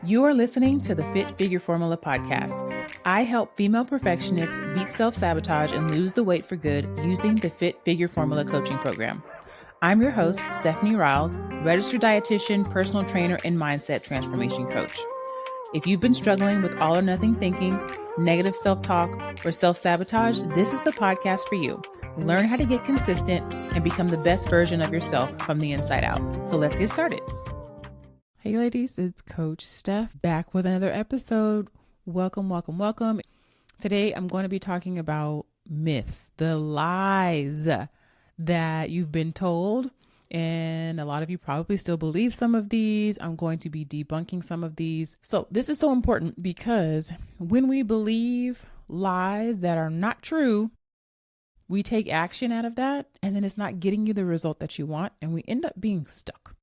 You are listening to the Fit Figure Formula podcast. I help female perfectionists beat self-sabotage and lose the weight for good using the Fit Figure Formula coaching program. I'm your host, Stephanie Riles, registered dietitian, personal trainer, and mindset transformation coach. If you've been struggling with all or nothing thinking, negative self-talk, or self-sabotage, this is the podcast for you. Learn how to get consistent and become the best version of yourself from the inside out. So let's get started. Hey ladies, it's Coach Steph back with another episode. Welcome. Today I'm going to be talking about myths, the lies that you've been told. And a lot of you probably still believe some of these. I'm going to be debunking some of these. So this is so important because when we believe lies that are not true, we take action out of that, and then it's not getting you the result that you want, and we end up being stuck,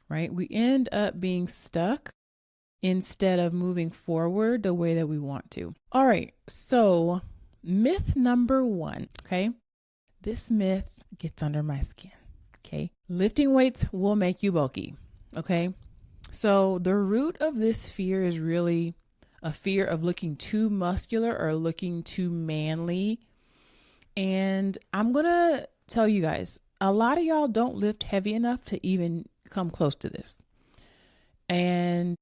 right? We end up being stuck instead of moving forward the way that we want to. All right, so myth number one, okay? This myth gets under my skin, okay? Lifting weights will make you bulky, okay? So the root of this fear is really a fear of looking too muscular or looking too manly. And I'm going to tell you guys, a lot of y'all don't lift heavy enough to even come close to this. And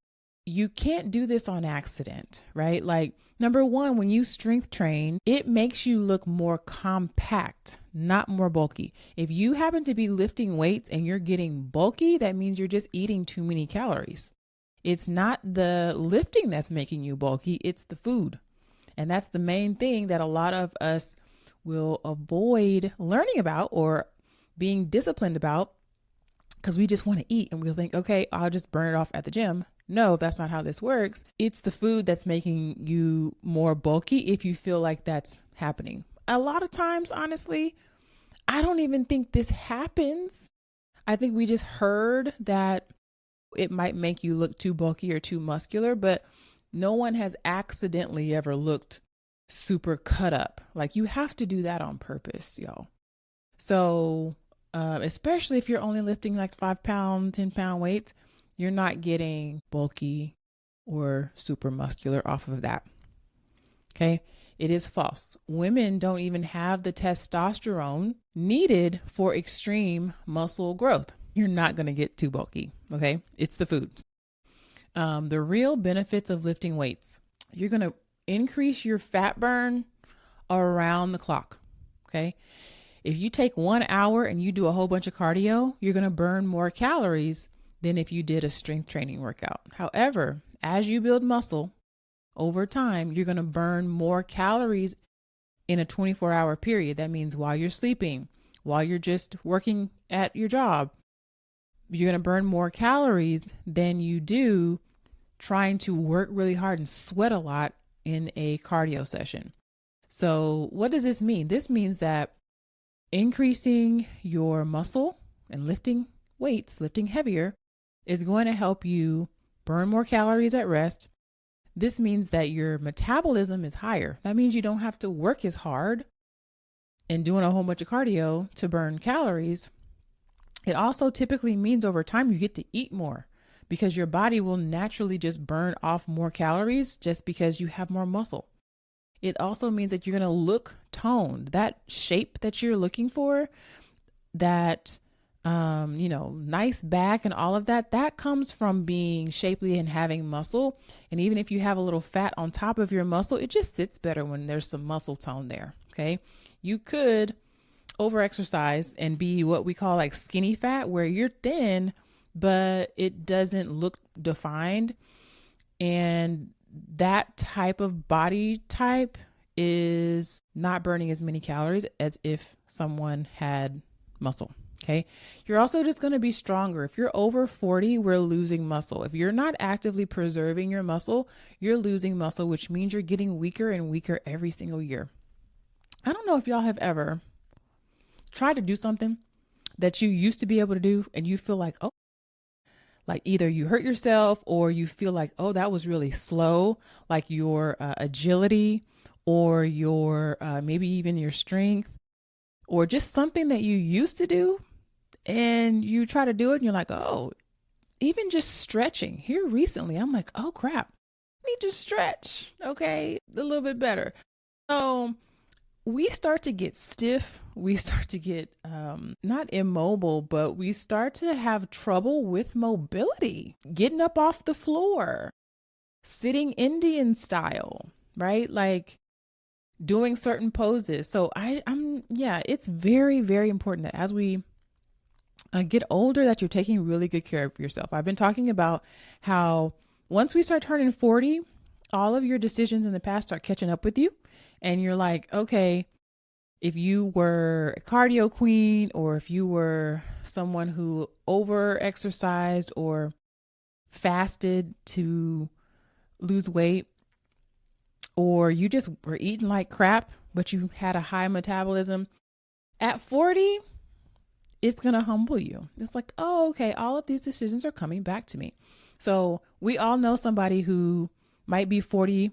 you can't do this on accident, right? Like, number one, when you strength train, it makes you look more compact, not more bulky. If you happen to be lifting weights and you're getting bulky, that means you're just eating too many calories. It's not the lifting that's making you bulky, it's the food. And that's the main thing that a lot of us will avoid learning about or being disciplined about because we just want to eat and we'll think, okay, I'll just burn it off at the gym. No, that's not how this works. It's the food that's making you more bulky if you feel like that's happening. A lot of times, honestly, I don't even think this happens. I think we just heard that it might make you look too bulky or too muscular, but no one has accidentally ever looked super cut up. Like, you have to do that on purpose, y'all. So, especially if you're only lifting like 5 pound, 10 pound weights, you're not getting bulky or super muscular off of that. Okay. It is false. Women don't even have the testosterone needed for extreme muscle growth. You're not going to get too bulky. Okay. It's the foods. The real benefits of lifting weights, you're going to increase your fat burn around the clock. Okay. If you take 1 hour and you do a whole bunch of cardio, you're going to burn more calories than if you did a strength training workout. However, as you build muscle over time, you're going to burn more calories in a 24-hour period. That means while you're sleeping, while you're just working at your job, you're going to burn more calories than you do trying to work really hard and sweat a lot in a cardio session. So what does this mean? This means that increasing your muscle and lifting weights, lifting heavier, is going to help you burn more calories at rest. This means that your metabolism is higher. That means you don't have to work as hard and doing a whole bunch of cardio to burn calories. It also typically means over time you get to eat more because your body will naturally just burn off more calories just because you have more muscle. It also means that you're going to look toned. That shape that you're looking for, that nice back and all of that, that comes from being shapely and having muscle. And even if you have a little fat on top of your muscle, it just sits better when there's some muscle tone there. Okay. You could over-exercise and be what we call like skinny fat, where you're thin, but it doesn't look defined. And that type of body type is not burning as many calories as if someone had muscle. Okay. You're also just going to be stronger. If you're over 40, we're losing muscle. If you're not actively preserving your muscle, you're losing muscle, which means you're getting weaker and weaker every single year. I don't know if y'all have ever tried to do something that you used to be able to do and you feel like, oh, like either you hurt yourself or you feel like, oh, that was really slow, like your agility or your maybe even your strength or just something that you used to do and you try to do it and you're like, oh, even just stretching here recently, I'm like, oh crap, I need to stretch. Okay. A little bit better. So we start to get stiff. We start to get not immobile, but we start to have trouble with mobility, getting up off the floor, sitting Indian style, right? Like doing certain poses. So it's very, very important that as we get older, that you're taking really good care of yourself. I've been talking about how once we start turning 40, all of your decisions in the past start catching up with you. And you're like, okay, if you were a cardio queen, or if you were someone who over exercised or fasted to lose weight, or you just were eating like crap, but you had a high metabolism, at 40, it's going to humble you. It's like, oh, okay, all of these decisions are coming back to me. So we all know somebody who might be 40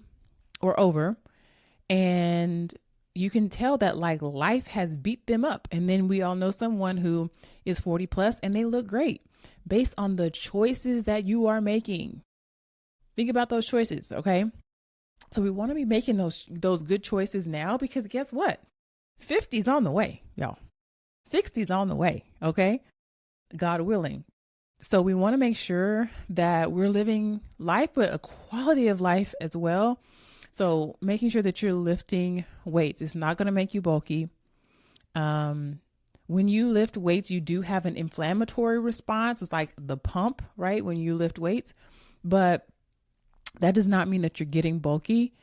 or over, and you can tell that like life has beat them up. And then we all know someone who is 40 plus and they look great based on the choices that you are making. Think about those choices, okay? So we want to be making those good choices now, because guess what? 50's on the way, y'all. 60's on the way, okay? God willing. So we want to make sure that we're living life with a quality of life as well. So making sure that you're lifting weights. It's not going to make you bulky. When you lift weights, you do have an inflammatory response. It's like the pump, right? When you lift weights, but that does not mean that you're getting bulky.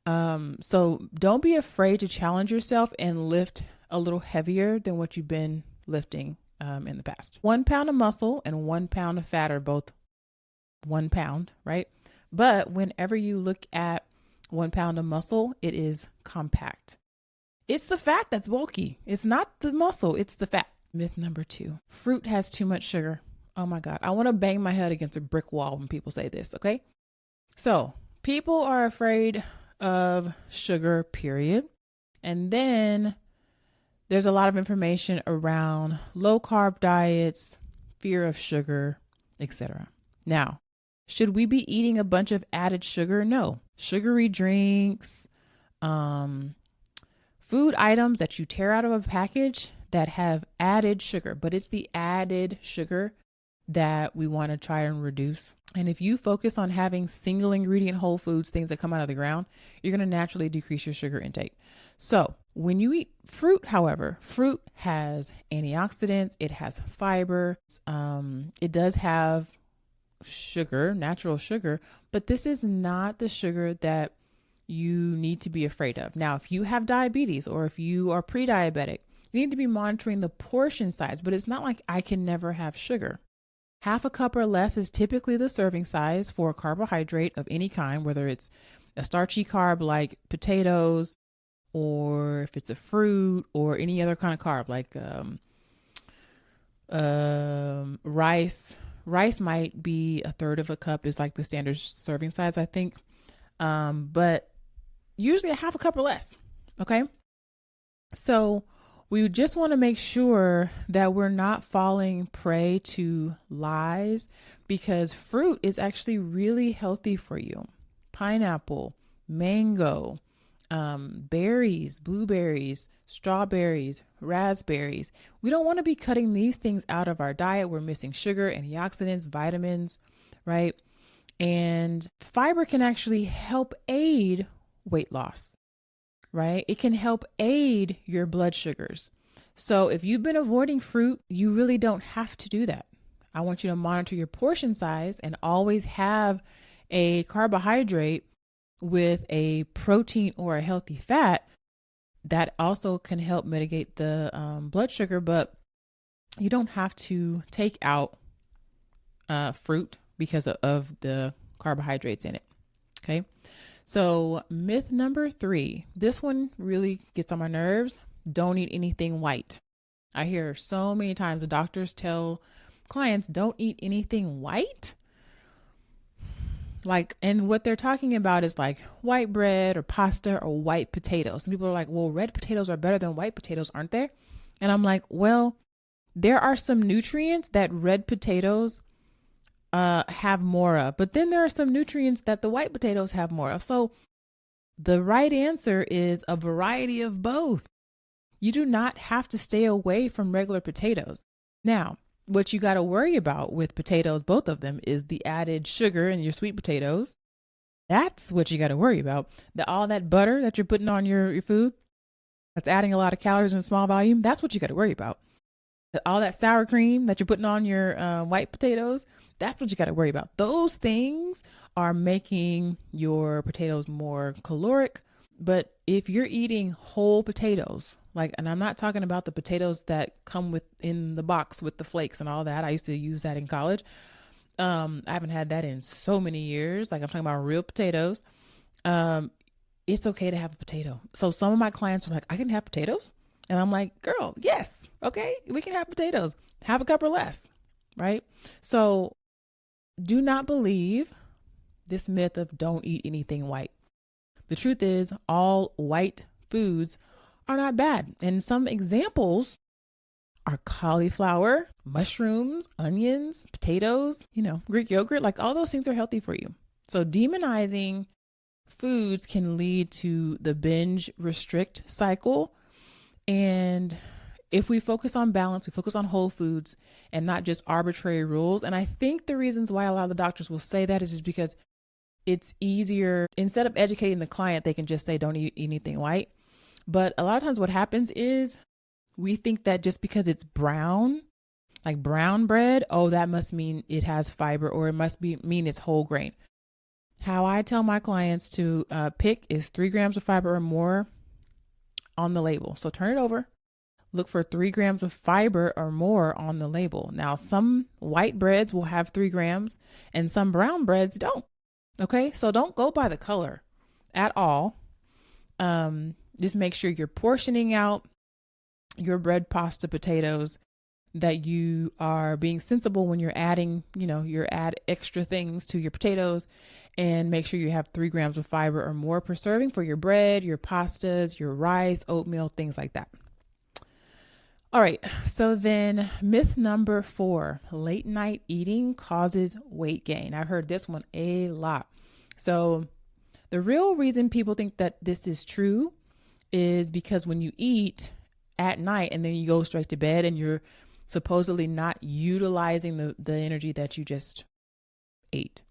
So don't be afraid to challenge yourself and lift a little heavier than what you've been lifting in the past. 1 pound of muscle and 1 pound of fat are both 1 pound, right? But whenever you look at 1 pound of muscle, it is compact. It's the fat that's bulky. It's not the muscle, it's the fat. Myth number 2, fruit has too much sugar. Oh my God. I want to bang my head against a brick wall when people say this, okay? So people are afraid of sugar, period. And then there's a lot of information around low carb diets, fear of sugar, etc. Now, should we be eating a bunch of added sugar? No. Sugary drinks, food items that you tear out of a package that have added sugar, but it's the added sugar that we want to try and reduce. And if you focus on having single ingredient whole foods, things that come out of the ground, you're going to naturally decrease your sugar intake. So when you eat fruit, however, fruit has antioxidants, it has fiber, it does have sugar, natural sugar, but this is not the sugar that you need to be afraid of. Now, if you have diabetes or if you are pre-diabetic, you need to be monitoring the portion size, but it's not like I can never have sugar. 1/2 cup or less is typically the serving size for a carbohydrate of any kind, whether it's a starchy carb like potatoes, or if it's a fruit, or any other kind of carb like rice. Rice might be 1/3 cup is like the standard serving size, I think. But usually 1/2 cup or less. Okay. So we just want to make sure that we're not falling prey to lies, because fruit is actually really healthy for you. Pineapple, mango, berries, blueberries, strawberries, raspberries. We don't want to be cutting these things out of our diet. We're missing sugar, antioxidants, vitamins, right? And fiber can actually help aid weight loss, right? It can help aid your blood sugars. So if you've been avoiding fruit, you really don't have to do that. I want you to monitor your portion size and always have a carbohydrate with a protein or a healthy fat. That also can help mitigate the blood sugar, but you don't have to take out fruit because of the carbohydrates in it. Okay. So myth number 3, this one really gets on my nerves. Don't eat anything white. I hear so many times the doctors tell clients, don't eat anything white. Like, and what they're talking about is like white bread or pasta or white potatoes. And people are like, well, red potatoes are better than white potatoes, aren't there? And I'm like, well, there are some nutrients that red potatoes have more of. But then there are some nutrients that the white potatoes have more of. So the right answer is a variety of both. You do not have to stay away from regular potatoes. Now, what you got to worry about with potatoes, both of them, is the added sugar in your sweet potatoes. That's what you got to worry about. All that butter that you're putting on your food, that's adding a lot of calories in a small volume. That's what you got to worry about. All that sour cream that you're putting on your white potatoes, that's what you got to worry about. Those things are making your potatoes more caloric. But if you're eating whole potatoes, and I'm not talking about the potatoes that come in the box with the flakes and all that. I used to use that in college. I haven't had that in so many years. I'm talking about real potatoes. It's okay to have a potato. So some of my clients are like, I can have potatoes. And I'm like, girl, yes. Okay. We can have potatoes. Have a cup or less. Right. So do not believe this myth of don't eat anything white. The truth is all white foods are not bad. And some examples are cauliflower, mushrooms, onions, potatoes, Greek yogurt, all those things are healthy for you. So demonizing foods can lead to the binge restrict cycle. And if we focus on balance, we focus on whole foods and not just arbitrary rules. And I think the reasons why a lot of the doctors will say that is just because it's easier. Instead of educating the client, they can just say, don't eat anything white. But a lot of times what happens is we think that just because it's brown, like brown bread, that must mean it has fiber, or it must mean it's whole grain. How I tell my clients to pick is 3 grams of fiber or more on the label. So turn it over, look for 3 grams of fiber or more on the label. Now, some white breads will have 3 grams and some brown breads don't. Okay, so don't go by the color at all. Just make sure you're portioning out your bread, pasta, potatoes, that you are being sensible when you're adding, add extra things to your potatoes, and make sure you have 3 grams of fiber or more per serving for your bread, your pastas, your rice, oatmeal, things like that. All right. So then myth number 4, late night eating causes weight gain. I've heard this one a lot. So the real reason people think that this is true is because when you eat at night and then you go straight to bed and you're supposedly not utilizing the energy that you just ate.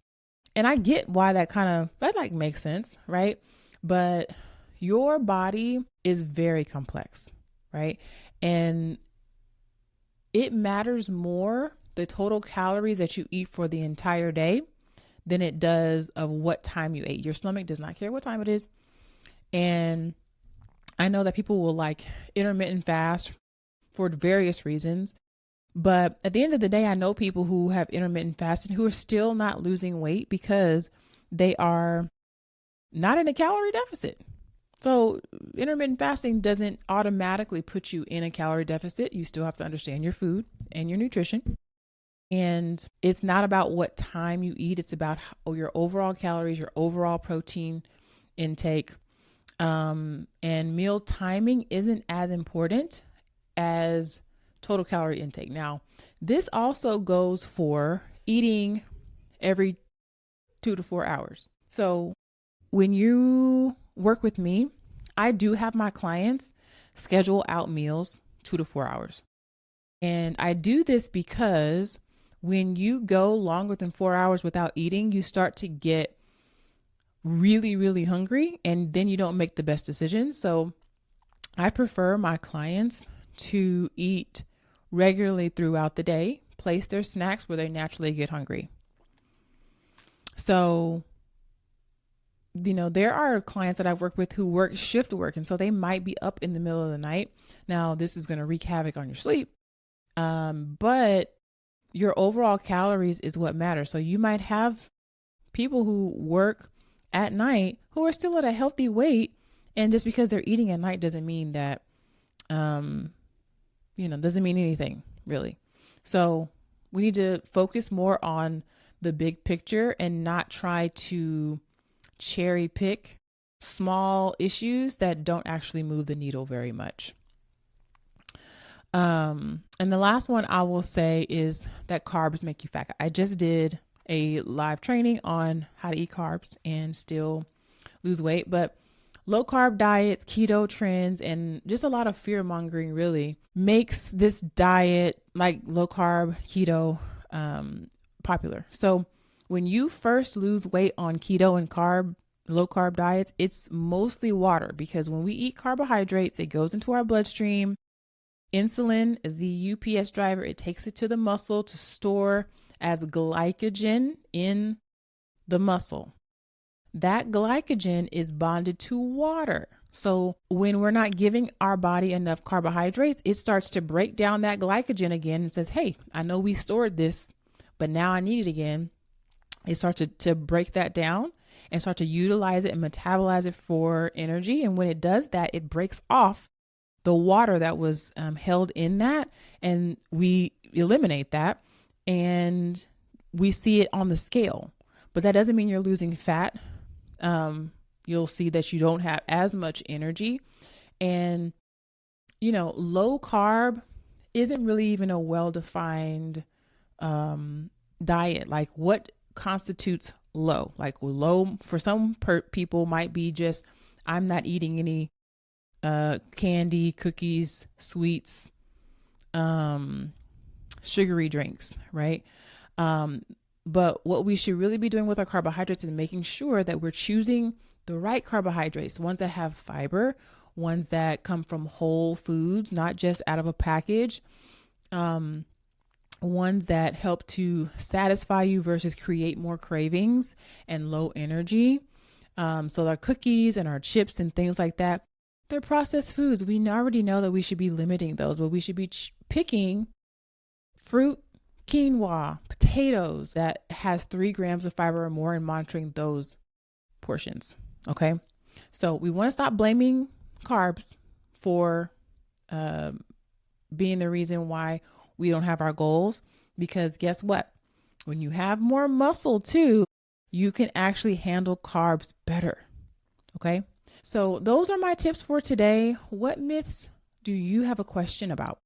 And I get why that makes sense, right? But your body is very complex, right? And it matters more, the total calories that you eat for the entire day, than it does of what time you ate. Your stomach does not care what time it is. And I know that people will intermittent fast for various reasons. But at the end of the day, I know people who have intermittent fasting who are still not losing weight because they are not in a calorie deficit. So intermittent fasting doesn't automatically put you in a calorie deficit. You still have to understand your food and your nutrition. And it's not about what time you eat. It's about your overall calories, your overall protein intake. And meal timing isn't as important as total calorie intake. Now, this also goes for eating every 2 to 4 hours. So when you work with me, I do have my clients schedule out meals 2 to 4 hours. And I do this because when you go longer than 4 hours without eating, you start to get really, really hungry, and then you don't make the best decisions. So I prefer my clients to eat regularly throughout the day, place their snacks where they naturally get hungry. So, there are clients that I've worked with who work shift work, and so they might be up in the middle of the night. Now, this is going to wreak havoc on your sleep, but your overall calories is what matters. So you might have people who work at night who are still at a healthy weight, and just because they're eating at night doesn't mean that, doesn't mean anything really. So we need to focus more on the big picture and not try to cherry pick small issues that don't actually move the needle very much. And the last one I will say is that carbs make you fat. I just did a live training on how to eat carbs and still lose weight. But low carb diets, keto trends, and just a lot of fear mongering really makes this diet like low carb, keto, popular. So when you first lose weight on keto and low carb diets, it's mostly water, because when we eat carbohydrates, it goes into our bloodstream. Insulin is the UPS driver. It takes it to the muscle to store as glycogen in the muscle. That glycogen is bonded to water. So when we're not giving our body enough carbohydrates, it starts to break down that glycogen again and says, hey, I know we stored this, but now I need it again. It starts to break that down and start to utilize it and metabolize it for energy. And when it does that, it breaks off the water that was held in that, and we eliminate that, and we see it on the scale. But that doesn't mean you're losing fat. You'll see that you don't have as much energy. And, low carb isn't really even a well-defined diet. Like, what constitutes low? Like, low for some people might be just, I'm not eating any candy, cookies, sweets, sugary drinks, right? But what we should really be doing with our carbohydrates is making sure that we're choosing the right carbohydrates, ones that have fiber, ones that come from whole foods, not just out of a package, ones that help to satisfy you versus create more cravings and low energy. So our cookies and our chips and things like that, they're processed foods. We already know that we should be limiting those, but we should be picking fruit, quinoa, potatoes that has 3 grams of fiber or more, and monitoring those portions. Okay. So we want to stop blaming carbs for being the reason why we don't have our goals, because guess what? When you have more muscle too, you can actually handle carbs better. Okay. So those are my tips for today. What myths do you have a question about?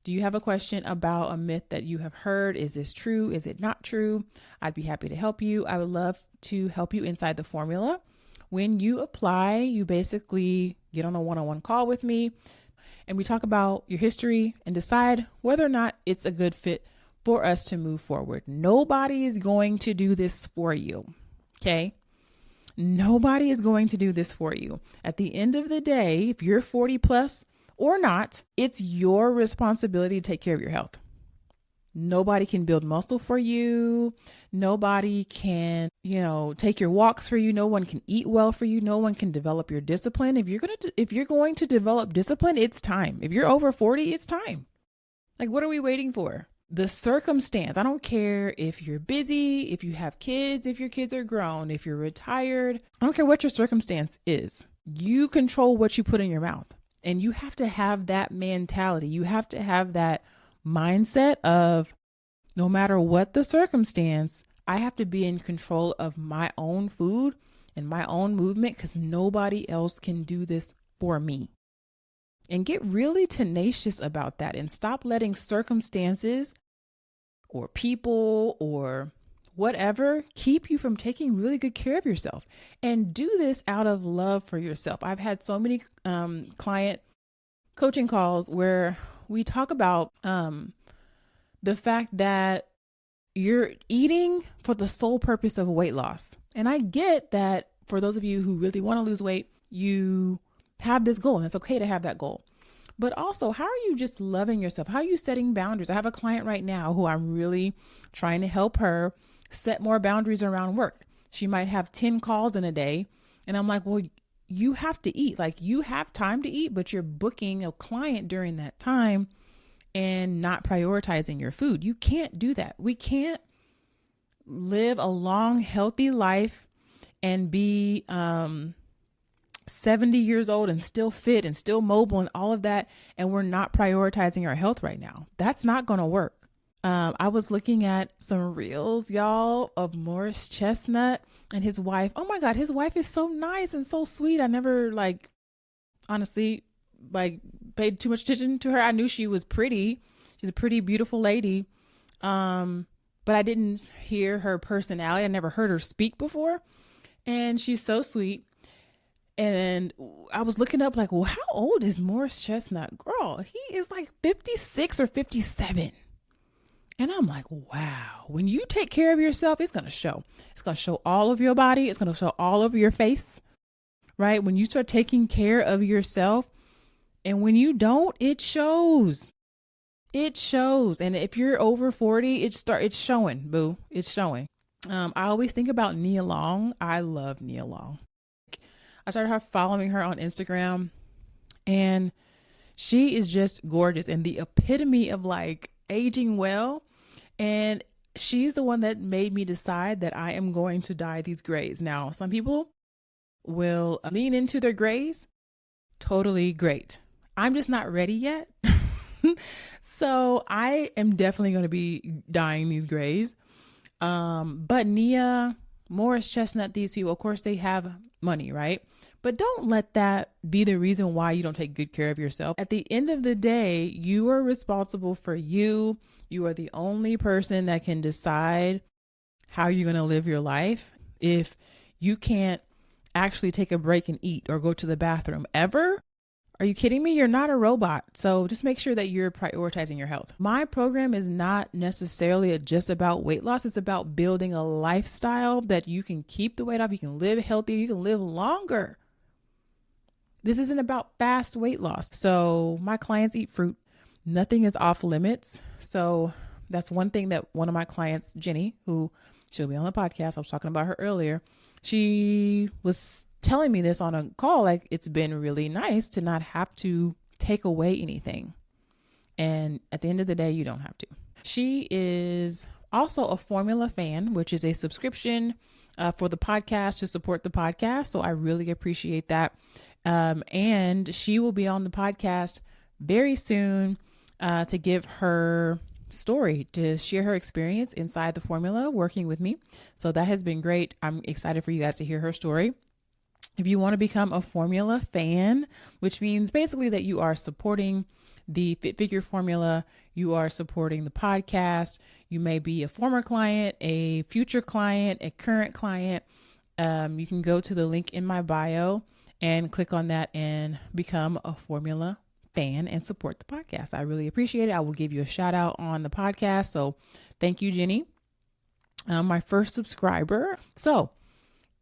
Do you have a question about a myth that you have heard? Is this true? Is it not true? I'd be happy to help you. I would love to help you inside the formula. When you apply, you basically get on a one-on-one call with me, and we talk about your history and decide whether or not it's a good fit for us to move forward. Nobody is going to do this for you. Okay? Nobody is going to do this for you. At the end of the day, if you're 40 plus, or not, it's your responsibility to take care of your health. Nobody can build muscle for you. Nobody can, take your walks for you. No one can eat well for you. No one can develop your discipline. If you're going to develop discipline, it's time. If you're over 40, it's time. Like, what are we waiting for? The circumstance. I don't care if you're busy, if you have kids, if your kids are grown, if you're retired. I don't care what your circumstance is. You control what you put in your mouth. And you have to have that mentality. You have to have that mindset of, no matter what the circumstance, I have to be in control of my own food and my own movement, because nobody else can do this for me. And get really tenacious about that, and stop letting circumstances or people or whatever keep you from taking really good care of yourself. And do this out of love for yourself. I've had so many client coaching calls where we talk about the fact that you're eating for the sole purpose of weight loss. And I get that for those of you who really want to lose weight, you have this goal, and it's okay to have that goal. But also, how are you just loving yourself? How are you setting boundaries? I have a client right now who I'm really trying to help her set more boundaries around work. She might have 10 calls in a day. And I'm like, well, you have to eat. Like, you have time to eat, but you're booking a client during that time and not prioritizing your food. You can't do that. We can't live a long, healthy life and be 70 years old and still fit and still mobile and all of that, and we're not prioritizing our health right now. That's not going to work. I was looking at some reels, y'all, of Morris Chestnut and his wife. Oh my God, his wife is so nice and so sweet. I never honestly, paid too much attention to her. I knew she was pretty. She's a pretty beautiful lady. but I didn't hear her personality. I never heard her speak before. And she's so sweet. And I was looking up like, well, how old is Morris Chestnut? Girl, he is like 56 or 57. And I'm like, wow, when you take care of yourself, it's going to show. It's going to show all of your body. It's going to show all over your face, right? When you start taking care of yourself, and when you don't, it shows. It shows. And if you're over 40, it's showing, boo. It's showing. I always think about Nia Long. I love Nia Long. I started following her on Instagram, and she is just gorgeous and the epitome of like aging well. And she's the one that made me decide that I am going to dye these grays. Now, some people will lean into their grays. Totally great. I'm just not ready yet. So I am definitely going to be dyeing these grays. But Nia, Morris Chestnut, these people, of course, they have money, right? But don't let that be the reason why you don't take good care of yourself. At the end of the day, you are responsible for you. You are the only person that can decide how you're going to live your life. If you can't actually take a break and eat or go to the bathroom ever, are you kidding me? You're not a robot. So just make sure that you're prioritizing your health. My program is not necessarily just about weight loss. It's about building a lifestyle that you can keep the weight off. You can live healthier. You can live longer. This isn't about fast weight loss. So my clients eat fruit. Nothing is off limits. So that's one thing that one of my clients, Jenny, who she'll be on the podcast, I was talking about her earlier. She was telling me this on a call, like it's been really nice to not have to take away anything. And at the end of the day, you don't have to. She is also a Formula fan, which is a subscription for the podcast to support the podcast. So I really appreciate that. And she will be on the podcast very soon to give her story, to share her experience inside the Formula working with me. So that has been great. I'm excited for you guys to hear her story. If you want to become a Formula fan, which means basically that you are supporting the Fit Figure Formula, you are supporting the podcast, you may be a former client, a future client, a current client, you can go to the link in my bio and click on that and become a Formula fan and support the podcast. I really appreciate it. I will give you a shout out on the podcast. So thank you, Jenny, my first subscriber. So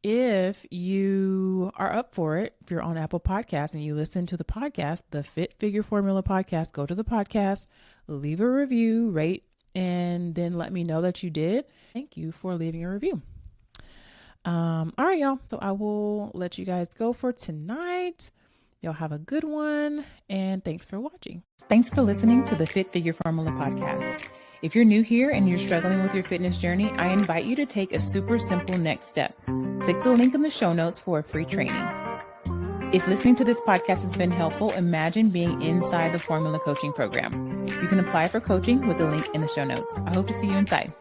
if you are up for it, if you're on Apple Podcasts and you listen to the podcast, the Fit Figure Formula podcast, go to the podcast, leave a review, rate, and then let me know that you did. Thank you for leaving a review. All right, y'all. So I will let you guys go for tonight. Y'all have a good one, and thanks for watching. Thanks for listening to the Fit Figure Formula podcast. If you're new here and you're struggling with your fitness journey, I invite you to take a super simple next step. Click the link in the show notes for a free training. If listening to this podcast has been helpful, imagine being inside the Formula Coaching Program. You can apply for coaching with the link in the show notes. I hope to see you inside.